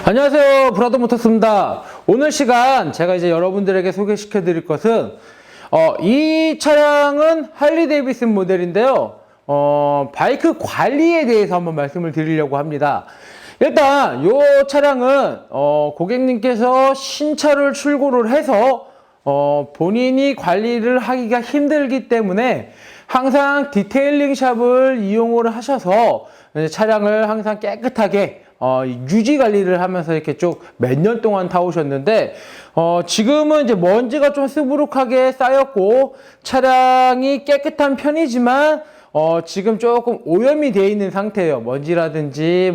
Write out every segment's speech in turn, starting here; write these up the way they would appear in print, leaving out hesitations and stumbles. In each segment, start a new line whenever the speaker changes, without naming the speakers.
안녕하세요, 브라더 모터스입니다. 오늘 시간 제가 이제 여러분들에게 소개시켜 드릴 것은 이 차량은 할리 데이비슨 모델인데요. 바이크 관리에 대해서 한번 말씀을 드리려고 합니다. 일단 이 차량은 고객님께서 신차를 출고를 해서 본인이 관리를 하기가 힘들기 때문에 항상 디테일링 샵을 이용을 하셔서 차량을 항상 깨끗하게 유지 관리를 하면서 이렇게 쭉 몇 년 동안 타오셨는데, 지금은 이제 먼지가 좀 스부룩하게 쌓였고, 차량이 깨끗한 편이지만, 지금 조금 오염이 되어 있는 상태예요. 먼지라든지,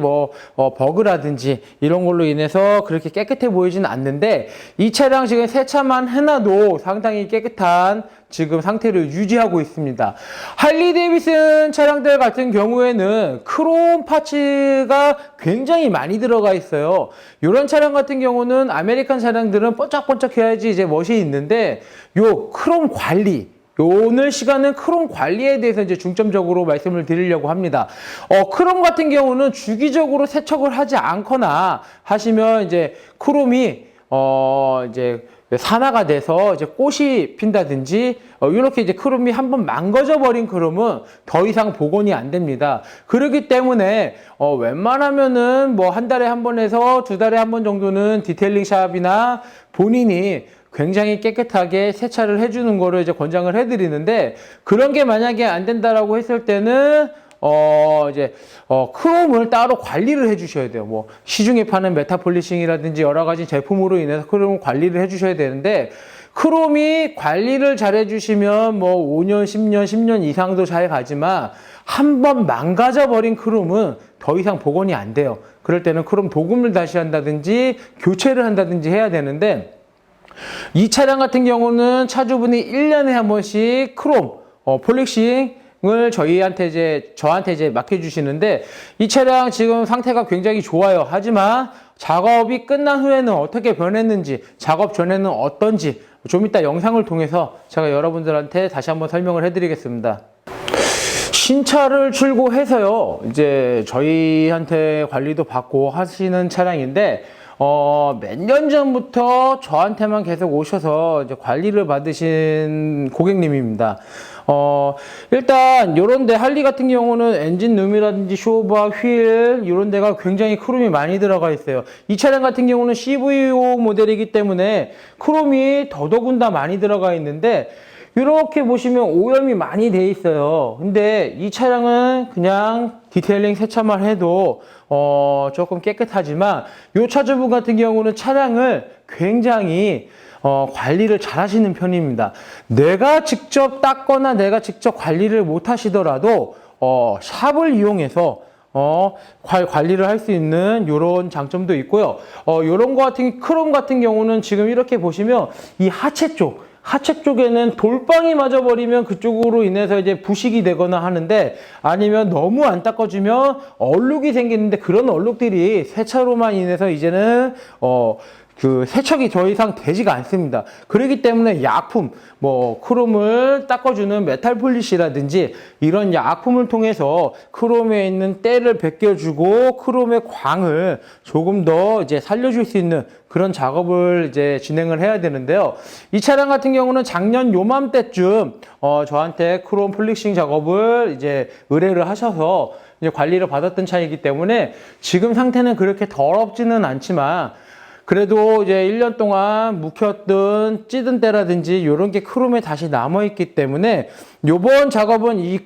버그라든지, 이런 걸로 인해서 그렇게 깨끗해 보이지는 않는데, 이 차량 지금 세차만 해놔도 상당히 깨끗한 지금 상태를 유지하고 있습니다. 할리 데이비슨 차량들 같은 경우에는 크롬 파츠가 굉장히 많이 들어가 있어요. 이런 차량 같은 경우는 아메리칸 차량들은 번쩍번쩍 해야지 이제 멋이 있는데, 요 크롬 관리, 오늘 시간은 크롬 관리에 대해서 이제 중점적으로 말씀을 드리려고 합니다. 크롬 같은 경우는 주기적으로 세척을 하지 않거나 하시면 이제 크롬이 이제 산화가 돼서 이제 꽃이 핀다든지 이렇게 이제 크롬이 한번 망가져 버린 크롬은 더 이상 복원이 안 됩니다. 그렇기 때문에 웬만하면은 뭐 한 달에 한 번에서 두 달에 한 번 정도는 디테일링 샵이나 본인이 굉장히 깨끗하게 세차를 해주는 거를 이제 권장을 해드리는데, 그런 게 만약에 안 된다라고 했을 때는 크롬을 따로 관리를 해주셔야 돼요. 뭐 시중에 파는 메타폴리싱이라든지 여러 가지 제품으로 인해서 크롬을 관리를 해주셔야 되는데, 크롬이 관리를 잘 해주시면 뭐 5년, 10년 이상도 잘 가지만 한번 망가져 버린 크롬은 더 이상 복원이 안 돼요. 그럴 때는 크롬 도금을 다시 한다든지 교체를 한다든지 해야 되는데, 이 차량 같은 경우는 차주분이 1년에 한 번씩 크롬 폴리싱을 저한테 이제 맡겨주시는데, 이 차량 지금 상태가 굉장히 좋아요. 하지만 작업이 끝난 후에는 어떻게 변했는지, 작업 전에는 어떤지 좀 이따 영상을 통해서 제가 여러분들한테 다시 한번 설명을 해드리겠습니다. 신차를 출고해서요, 이제 저희한테 관리도 받고 하시는 차량인데, 몇 년 전부터 저한테만 계속 오셔서 이제 관리를 받으신 고객님입니다. 일단 요런데 할리 같은 경우는 엔진룸이라든지 쇼바, 휠 이런 데가 굉장히 크롬이 많이 들어가 있어요. 이 차량 같은 경우는 CVO 모델이기 때문에 크롬이 더더군다 많이 들어가 있는데, 이렇게 보시면 오염이 많이 돼 있어요. 근데 이 차량은 그냥 디테일링 세차만 해도 조금 깨끗하지만, 이 차주분 같은 경우는 차량을 굉장히 관리를 잘 하시는 편입니다. 내가 직접 닦거나 내가 직접 관리를 못 하시더라도 샵을 이용해서 관리를 할 수 있는 이런 장점도 있고요. 요런 거 같은 크롬 같은 경우는 지금 이렇게 보시면 이 하체 쪽에는 돌방이 맞아버리면 그쪽으로 인해서 이제 부식이 되거나 하는데, 아니면 너무 안 닦아주면 얼룩이 생기는데, 그런 얼룩들이 세차로만 인해서 이제는 그 세척이 더 이상 되지가 않습니다. 그렇기 때문에 약품, 뭐 크롬을 닦아주는 메탈 폴리시라든지 이런 약품을 통해서 크롬에 있는 때를 벗겨주고 크롬의 광을 조금 더 이제 살려줄 수 있는 그런 작업을 이제 진행을 해야 되는데요. 이 차량 같은 경우는 작년 요맘때쯤 저한테 크롬 폴리싱 작업을 이제 의뢰를 하셔서 이제 관리를 받았던 차이기 때문에 지금 상태는 그렇게 더럽지는 않지만, 그래도 이제 1년 동안 묵혔던 찌든 때라든지 이런 게 크롬에 다시 남아있기 때문에, 요번 작업은 이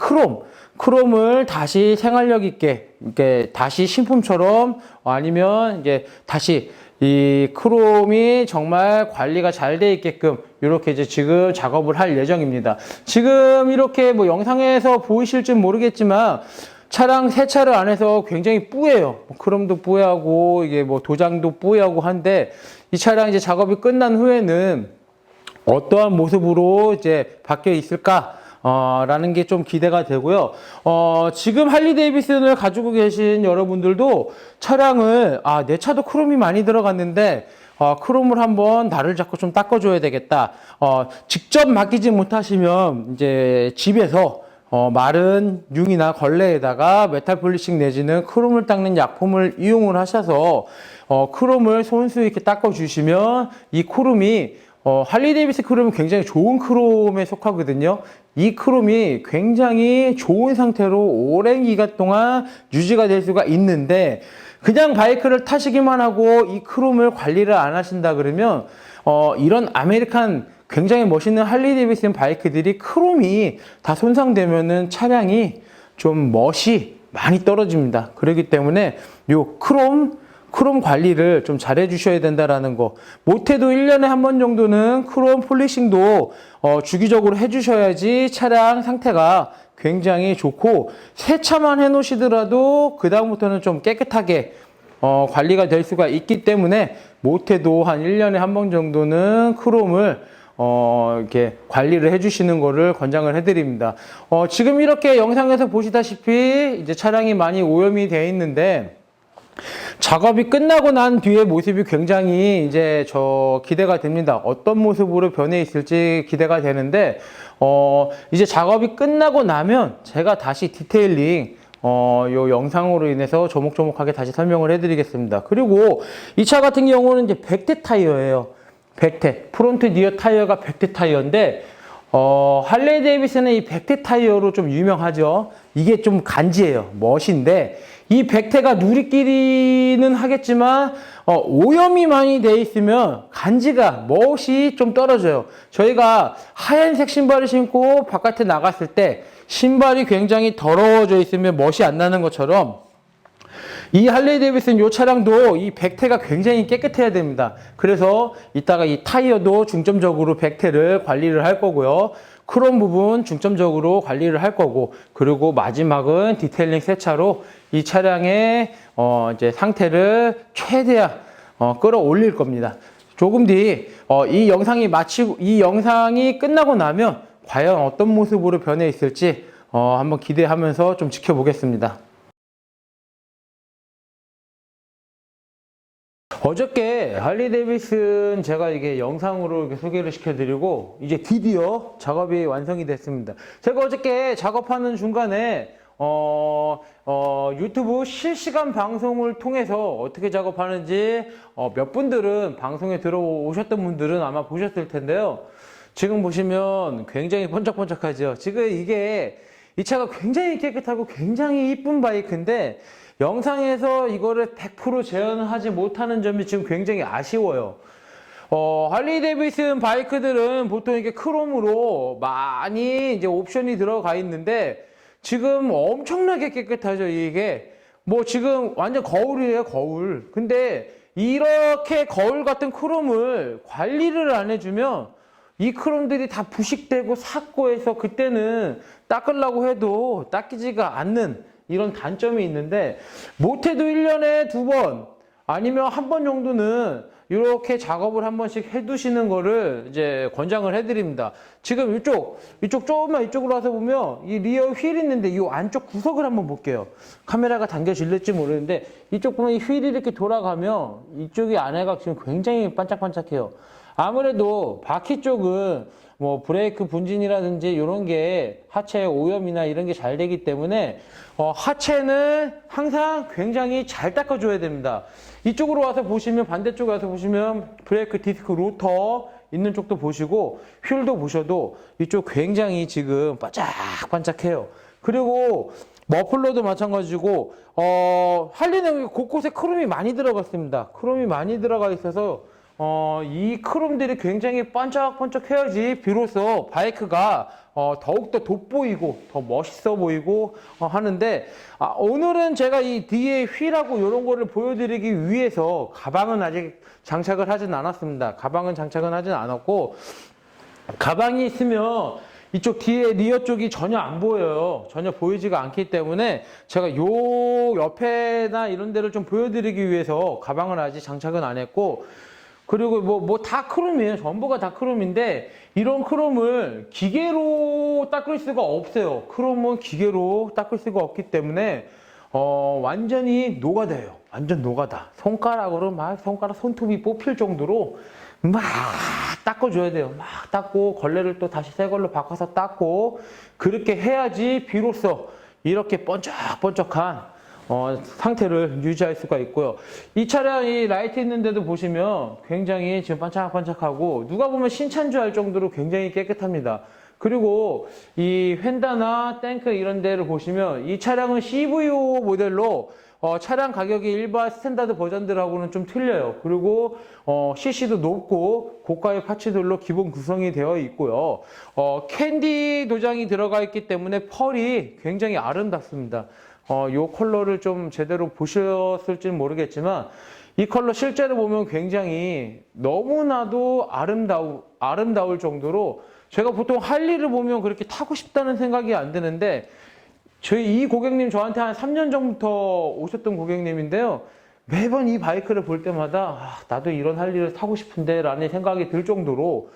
크롬을 다시 생활력 있게, 이렇게 다시 신품처럼, 아니면 이제 다시 이 크롬이 정말 관리가 잘 돼 있게끔 이렇게 이제 지금 작업을 할 예정입니다. 지금 이렇게 뭐 영상에서 보이실지 모르겠지만, 차량 세차를 안 해서 굉장히 뿌예요. 크롬도 뿌하고 이게 뭐 도장도 뿌하고 한데, 이 차량 이제 작업이 끝난 후에는 어떠한 모습으로 이제 바뀌어 있을까? 라는 게 좀 기대가 되고요. 지금 할리 데이비슨을 가지고 계신 여러분들도 차량을, 내 차도 크롬이 많이 들어갔는데, 크롬을 한번 날을 잡고 좀 닦아줘야 되겠다. 직접 맡기지 못하시면 이제 집에서 마른 융이나 걸레에다가 메탈 폴리싱 내지는 크롬을 닦는 약품을 이용을 하셔서 크롬을 손수 있게 닦아주시면 이 크롬이 할리 데이비스 크롬은 굉장히 좋은 크롬에 속하거든요. 이 크롬이 굉장히 좋은 상태로 오랜 기간 동안 유지가 될 수가 있는데 그냥 바이크를 타시기만 하고 이 크롬을 관리를 안 하신다 그러면 이런 아메리칸 굉장히 멋있는 할리 데이비슨 바이크들이 크롬이 다 손상되면은 차량이 좀 멋이 많이 떨어집니다. 그렇기 때문에 요 크롬 관리를 좀 잘 해주셔야 된다라는 거. 못해도 1년에 한 번 정도는 크롬 폴리싱도 주기적으로 해주셔야지 차량 상태가 굉장히 좋고 세차만 해놓으시더라도 그 다음부터는 좀 깨끗하게 관리가 될 수가 있기 때문에 못해도 한 1년에 한 번 정도는 크롬을 이렇게 관리를 해주시는 거를 권장을 해드립니다. 지금 이렇게 영상에서 보시다시피 이제 차량이 많이 오염이 되어 있는데 작업이 끝나고 난 뒤의 모습이 굉장히 이제 기대가 됩니다. 어떤 모습으로 변해 있을지 기대가 되는데, 이제 작업이 끝나고 나면 제가 다시 디테일링 요 영상으로 인해서 조목조목하게 다시 설명을 해드리겠습니다. 그리고 이 차 같은 경우는 이제 100대 타이어예요. 100대. 프론트 리어 타이어가 100대 타이어인데, 할리 데이비슨은 이 100대 타이어로 좀 유명하죠. 이게 좀 간지예요. 멋인데, 이 100대가 누리끼리는 하겠지만, 오염이 많이 돼 있으면 간지가, 멋이 좀 떨어져요. 저희가 하얀색 신발을 신고 바깥에 나갔을 때, 신발이 굉장히 더러워져 있으면 멋이 안 나는 것처럼, 이 할리 데이비슨 요 차량도 이 백태가 굉장히 깨끗해야 됩니다. 그래서 이따가 이 타이어도 중점적으로 백태를 관리를 할 거고요. 크롬 부분 중점적으로 관리를 할 거고, 그리고 마지막은 디테일링 세차로 이 차량의 이제 상태를 최대한 끌어올릴 겁니다. 조금 뒤 이 영상이 끝나고 나면 과연 어떤 모습으로 변해 있을지 한번 기대하면서 좀 지켜보겠습니다. 어저께 할리 데이비슨 제가 이게 영상으로 이렇게 소개를 시켜드리고 이제 드디어 작업이 완성이 됐습니다. 제가 어저께 작업하는 중간에 유튜브 실시간 방송을 통해서 어떻게 작업하는지 몇 분들은 방송에 들어오셨던 분들은 아마 보셨을 텐데요. 지금 보시면 굉장히 번쩍번쩍하죠. 지금 이 차가 굉장히 깨끗하고 굉장히 이쁜 바이크인데 영상에서 이거를 100% 재현을 하지 못하는 점이 지금 굉장히 아쉬워요. 할리 데이비슨 바이크들은 보통 이게 크롬으로 많이 이제 옵션이 들어가 있는데 지금 엄청나게 깨끗하죠. 이게 뭐 지금 완전 거울이에요, 거울. 근데 이렇게 거울 같은 크롬을 관리를 안 해주면 이 크롬들이 다 부식되고 삭고 해서 그때는 닦으려고 해도 닦이지가 않는 이런 단점이 있는데 못해도 1년에 2번 아니면 한 번 정도는 이렇게 작업을 한 번씩 해두시는 거를 이제 권장을 해드립니다. 지금 이쪽 조금만 이쪽으로 와서 보면 이 리어 휠이 있는데 이 안쪽 구석을 한번 볼게요. 카메라가 당겨질지 모르는데 이쪽 보면 이 휠이 이렇게 돌아가면 이쪽이 안에가 지금 굉장히 반짝반짝해요. 아무래도 바퀴 쪽은 뭐 브레이크 분진이라든지 이런 게 하체 오염이나 이런 게 잘 되기 때문에 하체는 항상 굉장히 잘 닦아줘야 됩니다. 이쪽으로 와서 보시면 반대쪽에 와서 보시면 브레이크 디스크 로터 있는 쪽도 보시고 휠도 보셔도 이쪽 굉장히 지금 반짝반짝해요. 그리고 머플러도 마찬가지고 할리는 곳곳에 크롬이 많이 들어갔습니다. 크롬이 많이 들어가 있어서 이 크롬들이 굉장히 반짝반짝 해야지 비로소 바이크가 더욱더 돋보이고 더 멋있어 보이고 하는데 오늘은 제가 이 뒤에 휠하고 이런 거를 보여드리기 위해서 가방은 아직 장착을 하진 않았습니다. 가방은 장착은 하진 않았고 가방이 있으면 이쪽 뒤에 리어 쪽이 전혀 안 보여요. 전혀 보이지가 않기 때문에 제가 요 옆에나 이런 데를 좀 보여드리기 위해서 가방을 아직 장착은 안 했고 그리고 뭐 다 크롬이에요. 전부가 다 크롬인데 이런 크롬을 기계로 닦을 수가 없어요. 크롬은 기계로 닦을 수가 없기 때문에 완전히 노가다예요. 완전 노가다. 손가락으로 막 손톱이 뽑힐 정도로 막 닦아줘야 돼요. 막 닦고 걸레를 또 다시 새 걸로 바꿔서 닦고 그렇게 해야지 비로소 이렇게 번쩍번쩍한 상태를 유지할 수가 있고요. 이 차량이 라이트 있는데도 보시면 굉장히 지금 반짝반짝하고 누가 보면 신차인 줄 알 정도로 굉장히 깨끗합니다. 그리고 이 휀다나 탱크 이런 데를 보시면 이 차량은 CVO 모델로 차량 가격이 일반 스탠다드 버전들하고는 좀 틀려요. 그리고 CC도 높고 고가의 파츠들로 기본 구성이 되어 있고요. 캔디 도장이 들어가 있기 때문에 펄이 굉장히 아름답습니다. 요 컬러를 좀 제대로 보셨을지는 모르겠지만 이 컬러 실제로 보면 굉장히 너무나도 아름다울 정도로 제가 보통 할리를 보면 그렇게 타고 싶다는 생각이 안 드는데 저희 이 고객님 저한테 한 3년 전부터 오셨던 고객님인데요. 매번 이 바이크를 볼 때마다 나도 이런 할리를 타고 싶은데 라는 생각이 들 정도로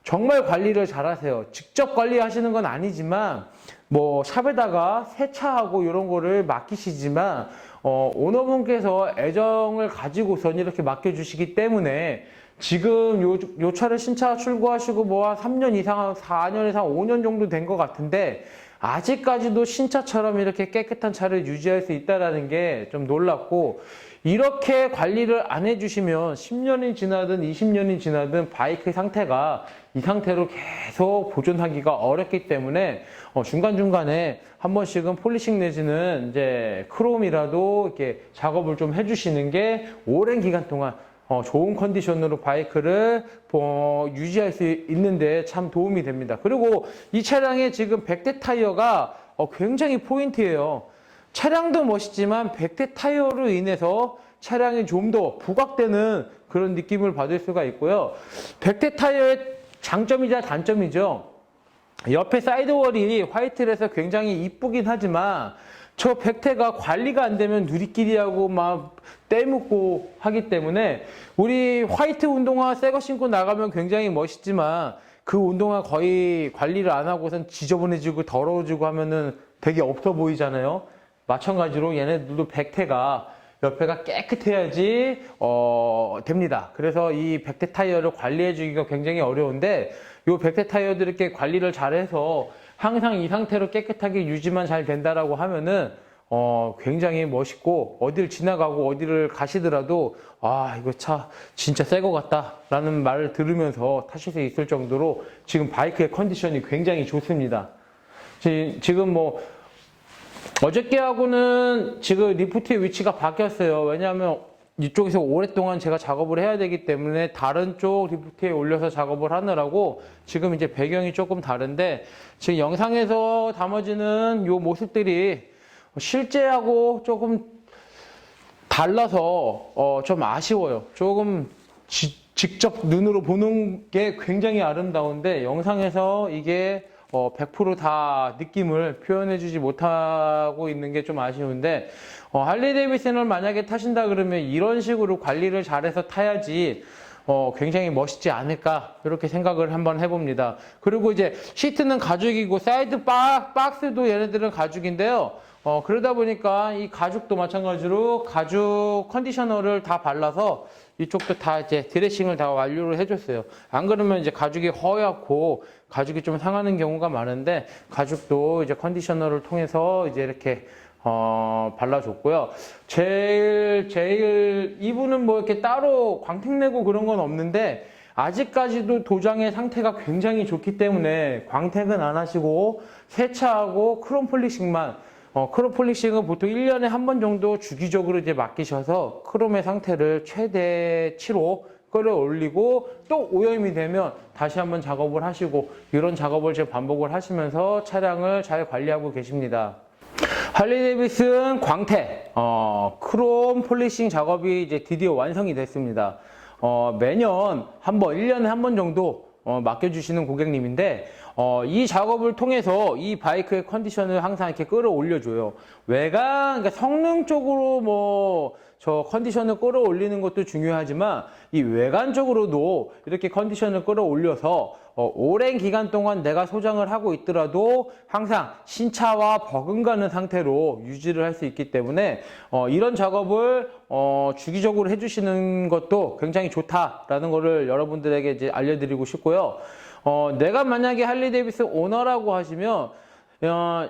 정말 관리를 잘 하세요. 직접 관리하시는 건 아니지만 뭐 샵에다가 세차하고 이런 거를 맡기시지만 오너분께서 애정을 가지고선 이렇게 맡겨주시기 때문에 지금 요 차를 신차 출고하시고 뭐 한 3년 이상, 4년 이상, 5년 정도 된 것 같은데 아직까지도 신차처럼 이렇게 깨끗한 차를 유지할 수 있다는 게 좀 놀랍고 이렇게 관리를 안 해주시면 10년이 지나든 20년이 지나든 바이크 상태가 이 상태로 계속 보존하기가 어렵기 때문에 중간중간에 한 번씩은 폴리싱 내지는 이제 크롬이라도 이렇게 작업을 좀 해주시는 게 오랜 기간 동안 좋은 컨디션으로 바이크를 유지할 수 있는데 참 도움이 됩니다. 그리고 이 차량의 지금 100대 타이어가 굉장히 포인트예요. 차량도 멋있지만 100대 타이어로 인해서 차량이 좀 더 부각되는 그런 느낌을 받을 수가 있고요. 100대 타이어의 장점이자 단점이죠. 옆에 사이드월이 화이트라서 굉장히 이쁘긴 하지만 저 100대가 관리가 안 되면 누리끼리하고 막 떼묻고 하기 때문에 우리 화이트 운동화 새 거 신고 나가면 굉장히 멋있지만 그 운동화 거의 관리를 안 하고선 지저분해지고 더러워지고 하면은 되게 없어 보이잖아요. 마찬가지로 얘네들도 100대가 옆에가 깨끗해야지 됩니다. 그래서 이 100대 타이어를 관리해 주기가 굉장히 어려운데 요 100대 타이어들 이렇게 관리를 잘해서 항상 이 상태로 깨끗하게 유지만 잘 된다라고 하면은 굉장히 멋있고 어디를 지나가고 어디를 가시더라도 이거 차 진짜 새 거 같다라는 말을 들으면서 타실 수 있을 정도로 지금 바이크의 컨디션이 굉장히 좋습니다. 지금 뭐 어저께하고는 지금 리프트의 위치가 바뀌었어요. 왜냐하면 이쪽에서 오랫동안 제가 작업을 해야 되기 때문에 다른 쪽 리프트에 올려서 작업을 하느라고 지금 이제 배경이 조금 다른데 지금 영상에서 담아지는 요 모습들이 실제하고 조금 달라서 좀 아쉬워요. 조금 직접 눈으로 보는 게 굉장히 아름다운데 영상에서 이게 100% 느낌을 표현해주지 못하고 있는 게 좀 아쉬운데 할리 데이비슨을 만약에 타신다 그러면 이런 식으로 관리를 잘해서 타야지 굉장히 멋있지 않을까 이렇게 생각을 한번 해봅니다. 그리고 이제 시트는 가죽이고 사이드 박스도 얘네들은 가죽인데요. 그러다 보니까 이 가죽도 마찬가지로 가죽 컨디셔너를 다 발라서 이쪽도 다 이제 드레싱을 다 완료를 해줬어요. 안 그러면 이제 가죽이 허옇고 가죽이 좀 상하는 경우가 많은데 가죽도 이제 컨디셔너를 통해서 이제 이렇게 발라줬고요. 제일 이분은 뭐 이렇게 따로 광택 내고 그런 건 없는데 아직까지도 도장의 상태가 굉장히 좋기 때문에 광택은 안 하시고 세차하고 크롬 폴리싱만 크롬 폴리싱은 보통 1년에 한 번 정도 주기적으로 이제 맡기셔서 크롬의 상태를 최대치로 끌어올리고 또 오염이 되면 다시 한번 작업을 하시고 이런 작업을 지금 반복을 하시면서 차량을 잘 관리하고 계십니다. 할리 데이비슨 광택 크롬 폴리싱 작업이 이제 드디어 완성이 됐습니다. 매년 한 번, 1년에 한 번 정도 맡겨주시는 고객님인데 이 작업을 통해서 이 바이크의 컨디션을 항상 이렇게 끌어올려줘요. 외관, 그러니까 성능적으로 뭐 저 컨디션을 끌어올리는 것도 중요하지만 이 외관적으로도 이렇게 컨디션을 끌어올려서 오랜 기간 동안 내가 소장을 하고 있더라도 항상 신차와 버금가는 상태로 유지를 할 수 있기 때문에 이런 작업을 주기적으로 해주시는 것도 굉장히 좋다라는 거를 여러분들에게 이제 알려드리고 싶고요. 내가 만약에 할리 데이비슨 오너라고 하시면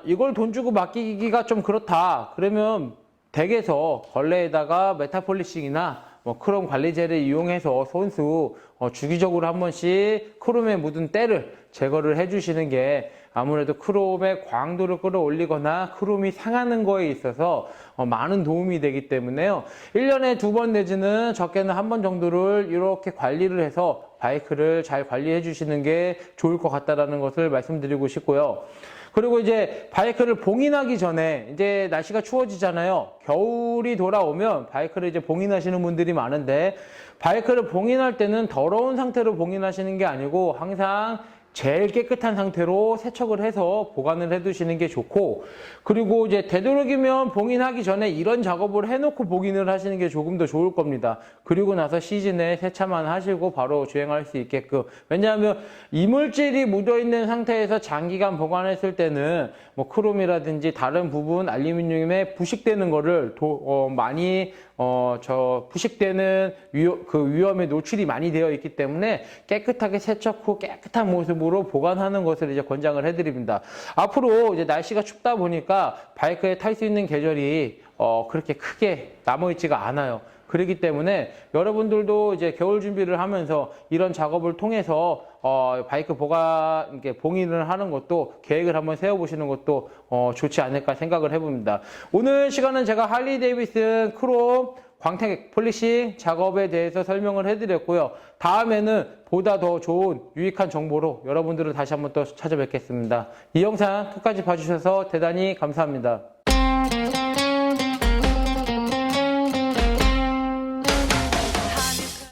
이걸 돈 주고 맡기기가 좀 그렇다. 그러면 댁에서 걸레에다가 메타폴리싱이나 뭐 크롬 관리제를 이용해서 손수 주기적으로 한 번씩 크롬에 묻은 때를 제거를 해주시는 게 아무래도 크롬의 광도를 끌어올리거나 크롬이 상하는 거에 있어서 많은 도움이 되기 때문에요. 1년에 2번 내지는 적게는 한 번 정도를 이렇게 관리를 해서 바이크를 잘 관리해 주시는 게 좋을 것 같다라는 것을 말씀드리고 싶고요. 그리고 이제 바이크를 봉인하기 전에 이제 날씨가 추워지잖아요. 겨울이 돌아오면 바이크를 이제 봉인하시는 분들이 많은데 바이크를 봉인할 때는 더러운 상태로 봉인하시는 게 아니고 항상 제일 깨끗한 상태로 세척을 해서 보관을 해두시는 게 좋고, 그리고 이제 되도록이면 봉인하기 전에 이런 작업을 해놓고 봉인을 하시는 게 조금 더 좋을 겁니다. 그리고 나서 시즌에 세차만 하시고 바로 주행할 수 있게끔. 왜냐하면 이물질이 묻어있는 상태에서 장기간 보관했을 때는 뭐 크롬이라든지 다른 부분 알루미늄에 부식되는 거를 많이 부식되는 위험에 노출이 많이 되어 있기 때문에 깨끗하게 세척 후 깨끗한 모습으로 보관하는 것을 이제 권장을 해드립니다. 앞으로 이제 날씨가 춥다 보니까 바이크에 탈 수 있는 계절이 그렇게 크게 남아있지가 않아요. 그렇기 때문에 여러분들도 이제 겨울 준비를 하면서 이런 작업을 통해서 바이크 봉인을 하는 것도 계획을 한번 세워보시는 것도 좋지 않을까 생각을 해봅니다. 오늘 시간은 제가 할리 데이비슨 크롬 광택 폴리싱 작업에 대해서 설명을 해드렸고요. 다음에는 보다 더 좋은 유익한 정보로 여러분들을 다시 한번 또 찾아뵙겠습니다. 이 영상 끝까지 봐주셔서 대단히 감사합니다.